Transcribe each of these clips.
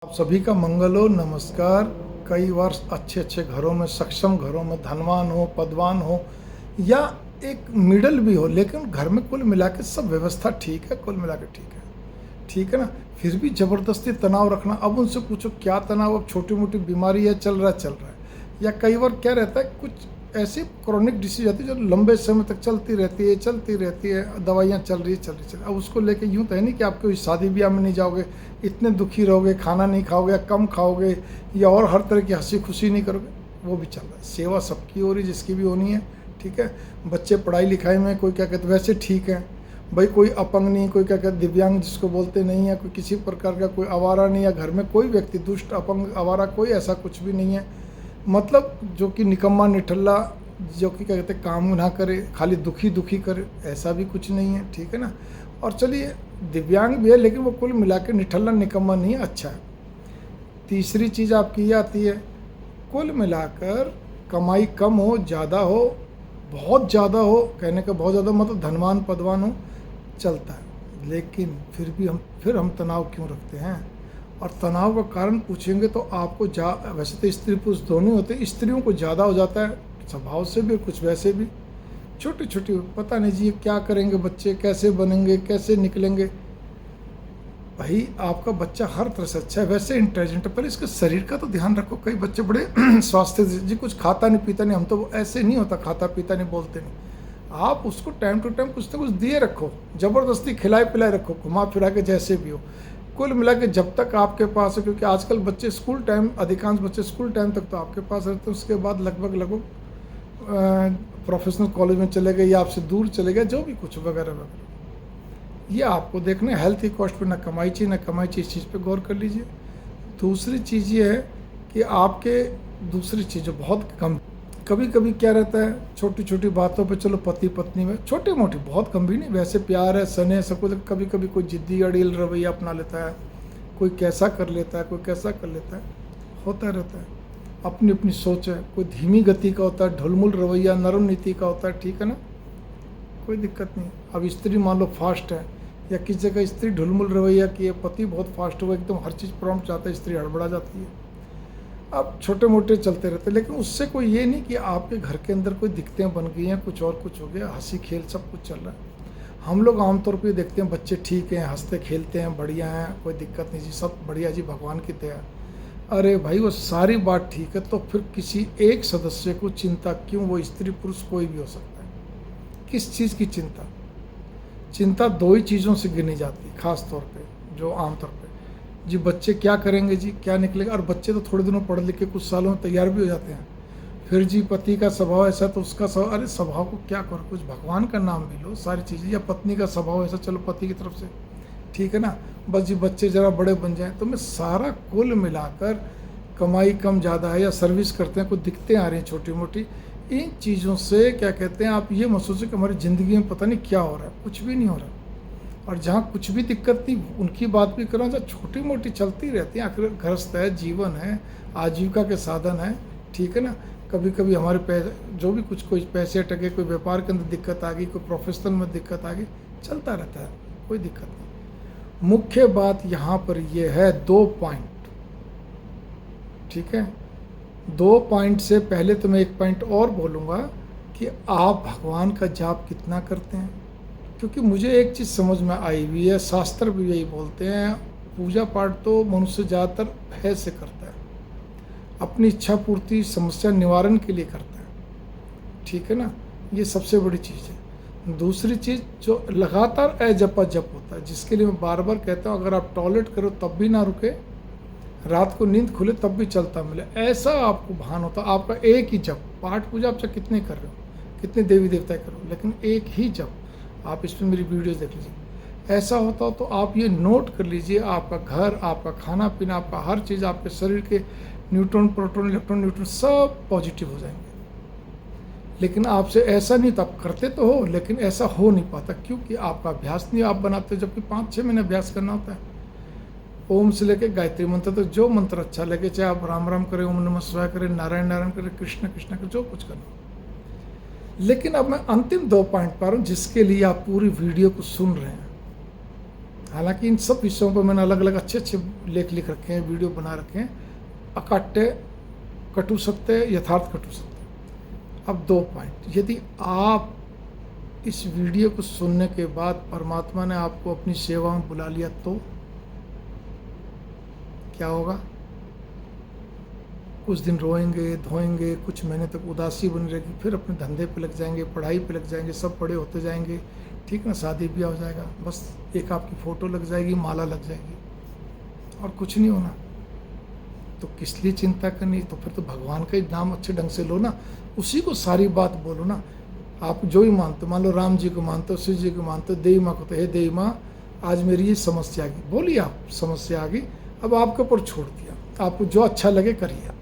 सभी का मंगल हो। नमस्कार। कई बार अच्छे अच्छे घरों में, सक्षम घरों में, धनवान हो, पदवान हो या एक मिडल भी हो, लेकिन घर में कुल मिला के सब व्यवस्था ठीक है, कुल मिला के ठीक है ना। फिर भी ज़बरदस्ती तनाव रखना। अब उनसे पूछो क्या तनाव, अब छोटी मोटी बीमारी है, चल रहा है। या कई बार क्या रहता है, कुछ ऐसी क्रॉनिक डिसीज आती है जो लंबे समय तक चलती रहती है, दवाइयाँ चल रही है। अब उसको लेके यूँ तो है नहीं कि आप कोई शादी ब्याह में नहीं जाओगे, इतने दुखी रहोगे, खाना नहीं खाओगे या कम खाओगे या और हर तरह की हंसी खुशी नहीं करोगे, वो भी चल रहा है। सेवा सबकी हो रही, जिसकी भी होनी है, ठीक है। बच्चे पढ़ाई लिखाई में, कोई क्या कहते वैसे ठीक है भाई, कोई अपंग नहीं, कोई क्या कहते दिव्यांग जिसको बोलते नहीं है, कोई किसी प्रकार का कोई आवारा नहीं है, घर में कोई व्यक्ति दुष्ट अपंग आवारा कोई ऐसा कुछ भी नहीं है। मतलब जो कि निकम्मा निठल्ला, जो कि क्या कहते काम ना करे, खाली दुखी करे, ऐसा भी कुछ नहीं है, ठीक है ना। और चलिए दिव्यांग भी है, लेकिन वो कुल मिला के निठल्ला निकम्मा नहीं है, अच्छा है। तीसरी चीज़ आपकी ये आती है, कुल मिलाकर कमाई कम हो, ज़्यादा हो, बहुत ज़्यादा हो, कहने का बहुत ज़्यादा मतलब धनवान पदवान हो, चलता है। लेकिन फिर हम तनाव क्यों रखते हैं? और तनाव का कारण पूछेंगे तो आपको वैसे तो स्त्री पुरुष दोनों होते, स्त्रियों को ज़्यादा हो जाता है स्वभाव से भी, कुछ वैसे भी। छोटी छोटी पता नहीं जी क्या करेंगे बच्चे, कैसे बनेंगे, कैसे निकलेंगे। भाई आपका बच्चा हर तरह से अच्छा है, वैसे इंटेलिजेंट है, पर इसके शरीर का तो ध्यान रखो। कई बच्चे बड़े स्वास्थ्य जी, कुछ खाता नहीं पीता नहीं, हम तो ऐसे नहीं होता, खाता पीता नहीं, बोलते नहीं। आप उसको टाइम टू टाइम कुछ ना कुछ दिए रखो, ज़बरदस्ती खिलाए पिलाए रखो, घुमा फिरा के जैसे भी हो। कुल मिला के जब तक आपके पास है, क्योंकि आजकल बच्चे स्कूल टाइम, अधिकांश बच्चे स्कूल टाइम तक तो आपके पास रहते हैं, उसके बाद लगभग प्रोफेशनल कॉलेज में चले गए या आपसे दूर चले गए, जो भी कुछ वगैरह वगैरह। ये आपको देखना है, हेल्थ की कॉस्ट पे ना कमाई चाहिए, इस चीज़ पे गौर कर लीजिए। दूसरी चीज़ ये है कि आपके दूसरी चीज़ जो बहुत कम, कभी कभी क्या रहता है, छोटी छोटी बातों पे, चलो पति पत्नी में छोटी मोटी, बहुत कम भी नहीं, वैसे प्यार है, स्नेह सब कुछ, कभी कभी कोई जिद्दी अड़ियल रवैया अपना लेता है, कोई कैसा कर लेता है, कोई कैसा कर लेता है, होता रहता है। अपनी अपनी सोच है, कोई धीमी गति का होता है, ढुलमुल रवैया, नरम नीति का होता है, ठीक है ना, कोई दिक्कत नहीं। अब स्त्री मान लो फास्ट है, या किसी जगह स्त्री ढुलमुल रवैया की है, पति बहुत फास्ट हुआ, एकदम हर चीज़ प्रॉम्प्ट चाहता है, स्त्री हड़बड़ा जाती है। अब छोटे मोटे चलते रहते, लेकिन उससे कोई ये नहीं कि आपके घर के अंदर कोई दिक्कतें बन गई हैं, कुछ और कुछ हो गया, हंसी खेल सब कुछ चल रहा है। हम लोग आमतौर पे देखते हैं बच्चे ठीक हैं, हंसते खेलते हैं, बढ़िया हैं, कोई दिक्कत नहीं जी, सब बढ़िया जी, भगवान की दया। अरे भाई वो सारी बात ठीक है, तो फिर किसी एक सदस्य को चिंता क्यों? वो स्त्री पुरुष कोई भी हो सकता है। किस चीज़ की चिंता? चिंता दो ही चीज़ों से गिनी जाती है खास तौर पे, जो आमतौर पे जी, बच्चे क्या करेंगे जी, क्या निकलेगा। और बच्चे तो थोड़े दिनों पढ़ लिख के कुछ सालों में तैयार भी हो जाते हैं। फिर जी पति का स्वभाव ऐसा, तो उसका स्वभाव, अरे स्वभाव को क्या करो, कुछ भगवान का नाम भी लो, सारी चीज़ें। या पत्नी का स्वभाव ऐसा, चलो पति की तरफ से, ठीक है ना, बस जी बच्चे ज़रा बड़े बन जाएं। तो मैं सारा कुल मिलाकर, कमाई कम ज़्यादा है या सर्विस करते हैं, कुछ दिक्कतें आ रही हैं छोटी मोटी, इन चीज़ों से क्या कहते हैं, आप ये महसूस कि हमारी ज़िंदगी में पता नहीं क्या हो रहा है, कुछ भी नहीं हो रहा। और जहाँ कुछ भी दिक्कत नहीं, उनकी बात भी करो, जहाँ छोटी मोटी चलती रहती हैं, आखिर गृहस्थ है, जीवन है, आजीविका के साधन है, ठीक है ना। कभी कभी हमारे जो भी कुछ, कोई पैसे अटके, कोई व्यापार के अंदर दिक्कत आ गई, कोई प्रोफेशनल में दिक्कत आ गई, चलता रहता है, कोई दिक्कत नहीं। मुख्य बात यहाँ पर ये है, 2 पॉइंट, ठीक है। 2 पॉइंट से पहले तो मैं एक पॉइंट और बोलूँगा कि आप भगवान का जाप कितना करते हैं। क्योंकि मुझे एक चीज़ समझ में आई हुई है, शास्त्र भी यही बोलते हैं, पूजा पाठ तो मनुष्य ज़्यादातर भय से करता है, अपनी इच्छा पूर्ति, समस्या निवारण के लिए करता है, ठीक है ना। ये सबसे बड़ी चीज़ है। दूसरी चीज़ जो लगातार जपा जप होता है, जिसके लिए मैं बार बार कहता हूँ, अगर आप टॉयलेट करो तब भी ना रुके, रात को नींद खुले तब भी चलता मिले, ऐसा आपको भान होता। आपका एक ही जप, पाठ पूजा आप चाहे कितने कर रहे हो, कितने देवी देवता करो, लेकिन एक ही जप, आप इसमें मेरी वीडियोस देख लीजिए, ऐसा होता हो तो आप ये नोट कर लीजिए, आपका घर, आपका खाना पीना, आपका हर चीज़, आपके शरीर के न्यूट्रॉन, प्रोटॉन, इलेक्ट्रॉन, न्यूट्रॉन सब पॉजिटिव हो जाएंगे। लेकिन आपसे ऐसा नहीं, तो आप करते तो हो, लेकिन ऐसा हो नहीं पाता, क्योंकि आपका अभ्यास नहीं आप बनाते, जबकि 5-6 महीने अभ्यास करना होता है। ओम से लेके गायत्री मंत्र तक, जो मंत्र अच्छा लगे, चाहे आप राम राम करें, ओम नमः शिवाय करें, नारायण नारायण करें, कृष्ण कृष्ण करें, जो कुछ करना। लेकिन अब मैं अंतिम 2 पॉइंट पा रहा हूँ, जिसके लिए आप पूरी वीडियो को सुन रहे हैं। हालांकि इन सब विषयों पर मैंने अलग अलग अच्छे अच्छे लेख लिख रखे हैं, वीडियो बना रखे हैं। अकाट्य कटु सत्य, यथार्थ कटु सत्य। अब 2 पॉइंट, यदि आप इस वीडियो को सुनने के बाद परमात्मा ने आपको अपनी सेवा में बुला लिया तो क्या होगा? कुछ दिन रोएंगे धोएंगे, कुछ महीने तक उदासी बनी रहेगी, फिर अपने धंधे पे लग जाएंगे, पढ़ाई पे लग जाएंगे, सब बड़े होते जाएंगे, ठीक ना, शादी ब्याह हो जाएगा, बस एक आपकी फ़ोटो लग जाएगी, माला लग जाएगी और कुछ नहीं होना। तो किस लिए चिंता करनी? तो फिर तो भगवान का ही नाम अच्छे ढंग से लो ना, उसी को सारी बात बोलो ना। आप जो ही मानते हो, मान लो राम जी को मानते हो, शिव जी को मानते हो, देवी माँ को, तो हे देवी माँ आज मेरी ये समस्या आ गई, बोलिए आप समस्या आ गई, अब आपके ऊपर छोड़ दिया, आपको जो अच्छा लगे करिए।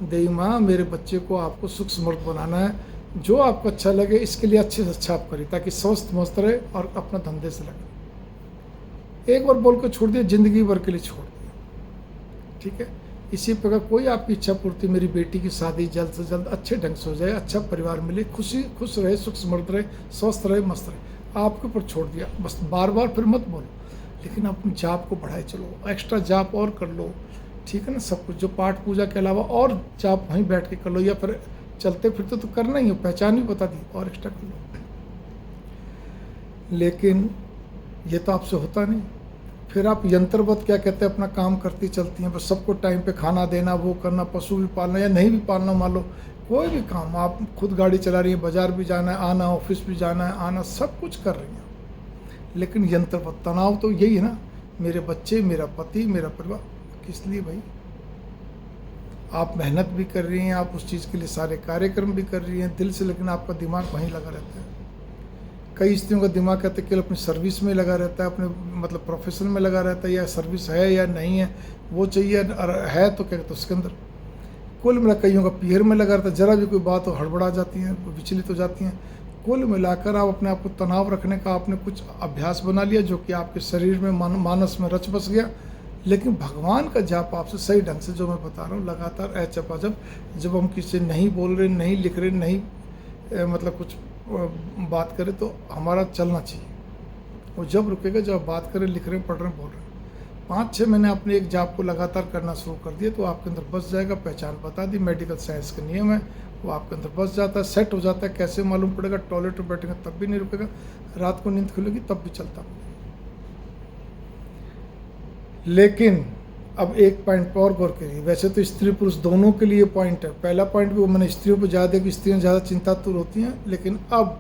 देवी माँ मेरे बच्चे को आपको सुख समृद्ध बनाना है, जो आपको अच्छा लगे इसके लिए अच्छे से अच्छा आप करिए, ताकि स्वस्थ मस्त रहे और अपना धंधे से लगे। एक बार बोल कर छोड़ दिया, जिंदगी भर के लिए छोड़ दिया, ठीक है। इसी प्रकार कोई आपकी इच्छा पूर्ति, मेरी बेटी की शादी जल्द से जल्द अच्छे ढंग से हो जाए, अच्छा परिवार मिले, खुश रहे, सुख समृद्ध रहे, स्वस्थ रहे, मस्त रहे, आपके ऊपर छोड़ दिया। बस बार बार फिर मत बोलो, लेकिन अपने जाप को बढ़ाए चलो, एक्स्ट्रा जाप और कर लो, ठीक है ना। सब कुछ जो पाठ पूजा के अलावा और जाप वहीं बैठ के कर लो, या फिर चलते फिरते तो करना ही हो, पहचान भी बता दी, और एक्स्ट्रा कर लो। लेकिन ये तो आपसे होता नहीं। फिर आप यंत्रवत क्या कहते हैं, अपना काम करती चलती हैं, बस सबको टाइम पे खाना देना, वो करना, पशु भी पालना या नहीं भी पालना, मान लो कोई भी काम, आप खुद गाड़ी चला रही है, बाजार भी जाना है आना, ऑफिस भी जाना है आना, सब कुछ कर रही हैं, लेकिन यंत्रवत तनाव तो यही है ना, मेरे बच्चे, मेरा पति, मेरा परिवार। किस लिए भाई? आप मेहनत भी कर रही हैं, आप उस चीज़ के लिए सारे कार्यक्रम भी कर रही हैं दिल से, लेकिन आपका दिमाग वहीं लगा रहता है। कई स्त्रियों का दिमाग कहते हैं केवल अपनी सर्विस में लगा रहता है, अपने मतलब प्रोफेशन में लगा रहता है, या सर्विस है या नहीं है वो चाहिए, है तो क्या कहते हैं उसके अंदर। कुल मिला कईयों का पीहर में लगा रहता है, जरा भी कोई बात हो हड़बड़ा जाती हैं, विचलित हो जाती हैं। कुल मिलाकर आप अपने आप को तनाव रखने का आपने कुछ अभ्यास बना लिया, जो कि आपके शरीर में मानस में रच बस गया। लेकिन भगवान का जाप आपसे सही ढंग से, जो मैं बता रहा हूँ, लगातार ऐचपाचप, जब हम किसी से नहीं बोल रहे, नहीं लिख रहे, नहीं मतलब कुछ बात करें, तो हमारा चलना चाहिए। वो जब रुकेगा जब बात करें, लिख रहे हैं, पढ़ रहे हैं, बोल रहे हैं। 5-6 महीने आपने एक जाप को लगातार करना शुरू कर दिया तो आपके अंदर बस जाएगा। पहचान बता दी, मेडिकल साइंस के नियम है, वो आपके अंदर बस जाता है, सेट हो जाता है। कैसे मालूम पड़ेगा? टॉयलेट में बैठेंगे तब भी नहीं रुकेगा, रात को नींद खुलेगी तब भी चलता। लेकिन अब एक पॉइंट पर और गौर करिए। वैसे तो स्त्री पुरुष दोनों के लिए पॉइंट है, पहला पॉइंट भी वो मैंने स्त्रियों पर ज़्यादा है कि स्त्रियाँ ज़्यादा चिंतातुर होती हैं, लेकिन अब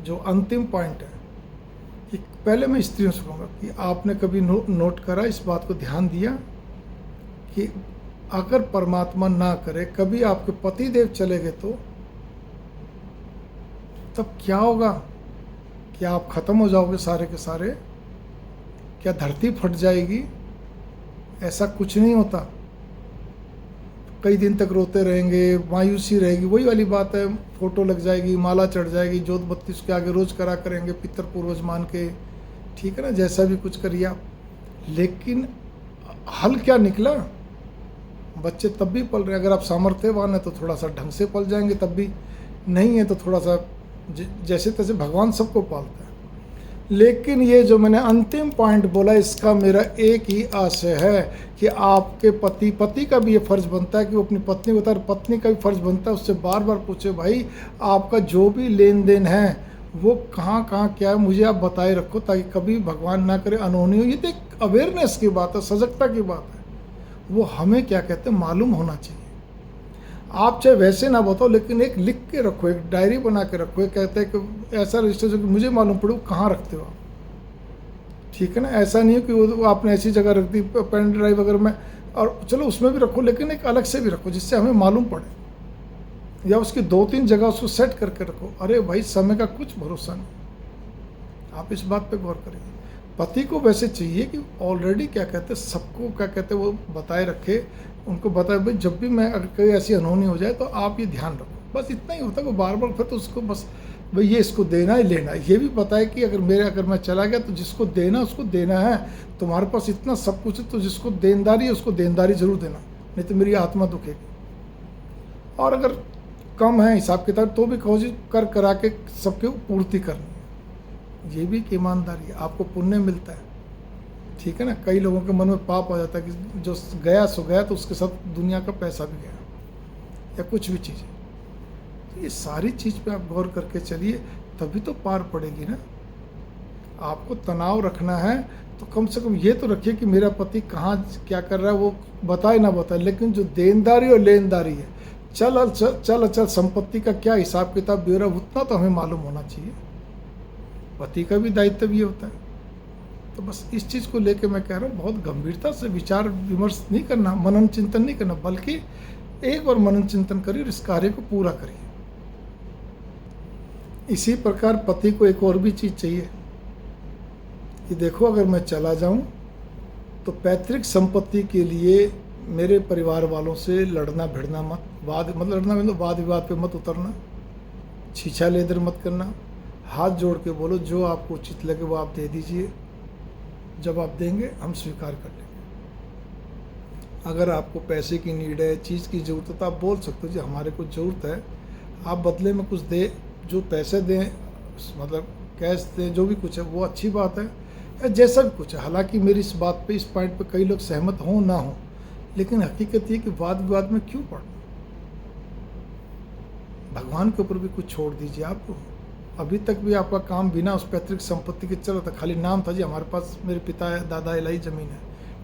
जो अंतिम पॉइंट है कि पहले मैं स्त्रियों से कहूँगा कि आपने कभी नोट करा, इस बात को ध्यान दिया कि अगर परमात्मा ना करे कभी आपके पति देव चले गए तो तब क्या होगा? क्या आप खत्म हो जाओगे सारे के सारे? क्या धरती फट जाएगी? ऐसा कुछ नहीं होता। कई दिन तक रोते रहेंगे, मायूसी रहेगी, वही वाली बात है, फोटो लग जाएगी, माला चढ़ जाएगी, जोत बत्ती उसके आगे रोज करा करेंगे, पितर पूर्वज मान के, ठीक है ना, जैसा भी कुछ करिए आप। लेकिन हल क्या निकला? बच्चे तब भी पल रहे हैं। अगर आप सामर्थ्यवान है तो थोड़ा सा ढंग से पल जाएंगे, तब भी नहीं है तो थोड़ा सा जैसे तैसे भगवान सबको पालता है। लेकिन ये जो मैंने अंतिम पॉइंट बोला, इसका मेरा एक ही आशय है कि आपके पति का भी ये फर्ज बनता है कि वो अपनी पत्नी को बता, पत्नी का भी फर्ज बनता है उससे बार बार पूछे, भाई आपका जो भी लेन देन है वो कहाँ क्या है, मुझे आप बताए रखो, ताकि कभी भगवान ना करे अनहोनी हो। ये तो एक अवेयरनेस की बात है, सजगता की बात है, वो हमें क्या कहते हैं मालूम होना चाहिए। आप चाहे वैसे ना बताओ, लेकिन एक लिख के रखो, एक डायरी बना के रखो। कहते हैं कि ऐसा रजिस्टर जो कि मुझे मालूम पड़े कहाँ रखते हो आप, ठीक है ना। ऐसा नहीं है कि वो आपने ऐसी जगह रख दी, पेन ड्राइव वगैरह में, और चलो उसमें भी रखो, लेकिन एक अलग से भी रखो जिससे हमें मालूम पड़े, या उसकी 2-3 जगह उसको सेट करके रखो। अरे भाई समय का कुछ भरोसा नहीं, आप इस बात पे गौर करिए। पति को वैसे चाहिए कि ऑलरेडी क्या कहते हैं सबको क्या कहते हैं वो बताए रखे, उनको बताए भाई जब भी मैं अगर कोई ऐसी अनहोनी हो जाए तो आप ये ध्यान रखो। बस इतना ही होता है। वो बार बार फिर तो उसको बस भाई ये इसको देना ही लेना, ये भी पता है कि अगर मैं चला गया तो जिसको देना उसको देना है। तुम्हारे पास इतना सब कुछ है तो जिसको देनदारी है उसको देनदारी जरूर देना, नहीं तो मेरी आत्मा दुखेगी। और अगर कम है हिसाब किताब तो भी कोशिश करा के सबके पूर्ति करनी, ये भी एक ईमानदारी है, आपको पुण्य मिलता है। ठीक है ना। कई लोगों के मन में पाप आ जाता है कि जो गया सो गया, तो उसके साथ दुनिया का पैसा भी गया या कुछ भी चीज़। तो ये सारी चीज़ पे आप गौर करके चलिए, तभी तो पार पड़ेगी ना। आपको तनाव रखना है तो कम से कम ये तो रखिए कि मेरा पति कहाँ क्या कर रहा है वो बताए ना बताए, लेकिन जो देनदारी और लेनदारी है, चल अचल संपत्ति का क्या हिसाब किताब ब्यौरा, उतना तो हमें मालूम होना चाहिए। पति का भी दायित्व भी होता है। तो बस इस चीज़ को लेके मैं कह रहा हूँ, बहुत गंभीरता से विचार विमर्श नहीं करना, मनन चिंतन नहीं करना, बल्कि एक बार मनन चिंतन करिए और इस कार्य को पूरा करिए। इसी प्रकार पति को एक और भी चीज़ चाहिए कि देखो, अगर मैं चला जाऊं तो पैतृक संपत्ति के लिए मेरे परिवार वालों से लड़ना भिड़ना मत, लड़ना मतलब वाद विवाद पे मत उतरना, छीछा लेदर मत करना, हाथ जोड़ के बोलो जो आपको उचित लगे वो आप दे दीजिए, जब आप देंगे हम स्वीकार कर लेंगे। अगर आपको पैसे की नीड है, चीज़ की ज़रूरत है, तो आप बोल सकते हो जी हमारे को ज़रूरत है, आप बदले में कुछ दे, जो पैसे दें मतलब कैश दें, जो भी कुछ है वो अच्छी बात है, या जैसा भी कुछ है। हालांकि मेरी इस बात पे, इस पॉइंट पे कई लोग सहमत हों ना हों, लेकिन हकीकत ये कि वाद विवाद में क्यों पड़ना। भगवान के ऊपर भी कुछ छोड़ दीजिए। आप अभी तक भी आपका काम बिना उस पैतृक संपत्ति के चल रहा था, खाली नाम था जी हमारे पास मेरे पिता दादा इलाई ज़मीन है,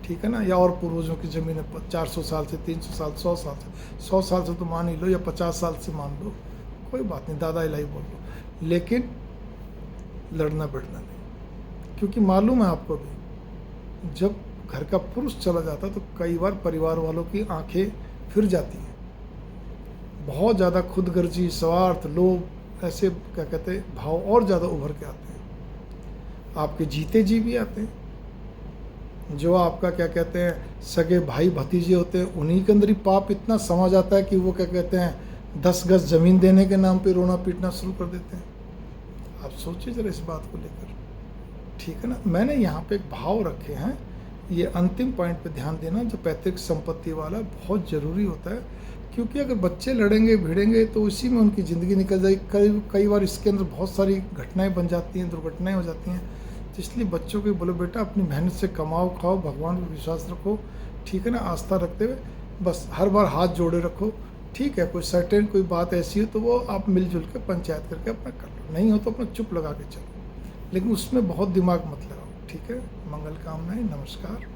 ठीक है ना, या और पूर्वजों की ज़मीन है 400 साल से, 300 साल, 100 साल से, 100 साल से तो मान ही लो, या 50 साल से मान लो, कोई बात नहीं, दादा इलाई बोल लो, लेकिन लड़ना भिड़ना नहीं। क्योंकि मालूम है आपको भी, जब घर का पुरुष चला जाता तो कई बार परिवार वालों की आंखें फिर जाती हैं, बहुत ज़्यादा खुदगर्जी, स्वार्थ, लोभ, ऐसे क्या कहते हैं भाव और ज़्यादा उभर के आते हैं। आपके जीते जी भी आते हैं। जो आपका क्या कहते हैं सगे भाई भतीजे होते हैं, उन्हीं के अंदर ही पाप इतना समा जाता है कि वो क्या कहते हैं 10 गज ज़मीन देने के नाम पे रोना पीटना शुरू कर देते हैं। आप सोचिए जरा इस बात को लेकर, ठीक है ना। मैंने यहाँ पे एक भाव रखे हैं, ये अंतिम पॉइंट पे ध्यान देना, जो पैतृक संपत्ति वाला बहुत ज़रूरी होता है। क्योंकि अगर बच्चे लड़ेंगे भिड़ेंगे तो इसी में उनकी ज़िंदगी निकल जाएगी। कई बार इसके अंदर बहुत सारी घटनाएं बन जाती हैं, दुर्घटनाएं हो जाती हैं। तो इसलिए बच्चों को बोलो बेटा अपनी मेहनत से कमाओ खाओ, भगवान पर विश्वास रखो, ठीक है ना, आस्था रखते हुए बस हर बार हाथ जोड़े रखो। ठीक है, कोई सर्टेन कोई बात ऐसी हो तो वो आप मिलजुल के पंचायत करके अपना कर लो, नहीं हो तो अपना चुप लगा के चलो, लेकिन उसमें बहुत दिमाग मत लगाओ, ठीक है। मंगल कामनाएं, नमस्कार।